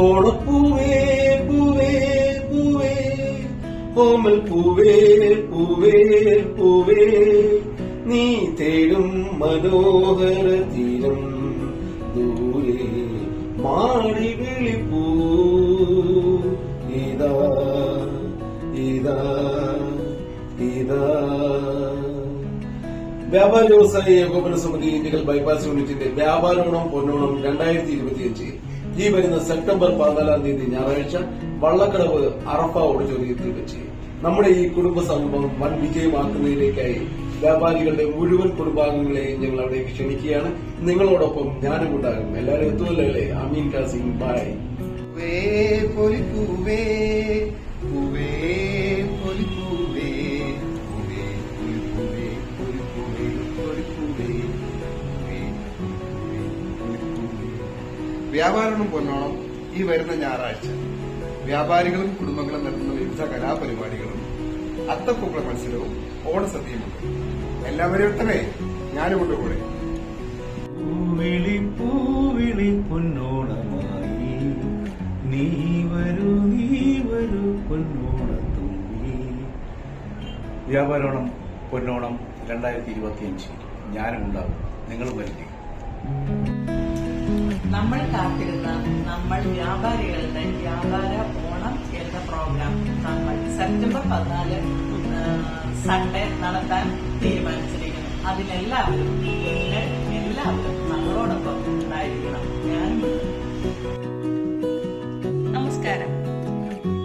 ഓണപ്പൂവേ പൂവേ പൂവേ ഓമൽ പൂവേ പൂവേ പൂവേ നീ തേടും മനോഹര തീരം ദൂരെ മാടി വിളിപ്പൂ ഇതാ ഇതാ ഇതാ. വ്യാപാര വ്യവസായ ഏകോപന സമിതി ഇന്ത്യകൾ ബൈപ്പാസ് യൂണിറ്റിന്റെ വ്യാപാരോണം പൊന്നോണം 2025 ഈ വരുന്ന സെപ്റ്റംബർ 14 തീയതി ഞായറാഴ്ച വള്ളക്കടവ് അറഫ ഓഡിറ്റോറിയത്തിൽ വെച്ച് നമ്മുടെ ഈ കുടുംബ സംഗമം വൻ വിജയമാക്കുന്നതിലേക്കായി വ്യാപാരികളുടെ മുഴുവൻ കുടുംബാംഗങ്ങളെയും ഞങ്ങൾ അവിടേക്ക് ക്ഷണിക്കുകയാണ്. നിങ്ങളോടൊപ്പം ഞാനും ഉണ്ടാകും. എല്ലാവരും എത്തുമല്ലോ അല്ലേ? അമീൻ കാസിം ബൈ. വ്യാപാരോണം പൊന്നോണം ഈ വരുന്ന ഞായറാഴ്ച വ്യാപാരികളും കുടുംബങ്ങളും നടത്തുന്ന വിവിധ കലാപരിപാടികളും അത്തപ്പൂക്കള മത്സരവും ഓണസദ്യയുമുണ്ട്. എല്ലാവരും എത്തണേ, ഞാനുമുണ്ട് കൂടെ. പൂവിളി പൂവിളി പൊന്നോണമായി നീ വരൂ പൊന്നോണത്തുമ്പി. വ്യാപാരോണം പൊന്നോണം 2025 ഞാനും ഉണ്ടാകും. നിങ്ങൾ വരില്ലേ? നമ്മൾ കാത്തിരുന്ന നമ്മൾ വ്യാപാരികളുടെ വ്യാപാര ഓണം എന്ന പ്രോഗ്രാം നമ്മൾ സെപ്റ്റംബർ 14 സൺഡേ നടത്താൻ തീരുമാനിച്ചിരിക്കുന്നു. അതിലെല്ലാവരും എല്ലാവരും നമ്മളോടൊപ്പം ഉണ്ടായിരിക്കണം. നമസ്കാരം.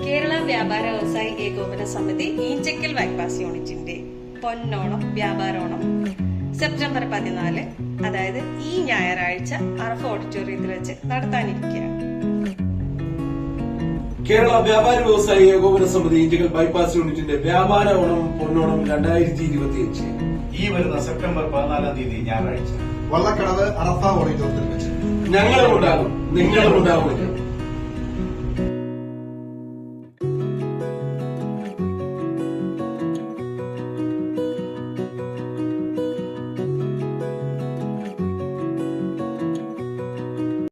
കേരള വ്യാപാര വ്യവസായ ഏകോപന സമിതി ഈഞ്ചക്കൽ ബൈപ്പാസ് യൂണിറ്റിന്റെ പൊന്നോണം വ്യാപാരോണം സെപ്റ്റംബർ 14 അതായത് ഈ ഞായറാഴ്ച അറഫ ഓഡിറ്റോറിയത്തിൽ വെച്ച് നടത്താനിരിക്കുകയാണ്. കേരള വ്യാപാര വ്യവസായ ഏകോപന സമിതി ഇന്ത്യകൾ ബൈപ്പാസ് യൂണിറ്റിന്റെ വ്യാപാര ഓണം പൊന്നോണം 2025 ഈ വരുന്ന സെപ്റ്റംബർ 14 തീയതി ഞായറാഴ്ച വള്ളക്കടവ് അറഫ ഓഡിറ്റോറിയത്തിൽ വെച്ച് ഞങ്ങളും ഉണ്ടാകും. നിങ്ങളും ഉണ്ടാകും.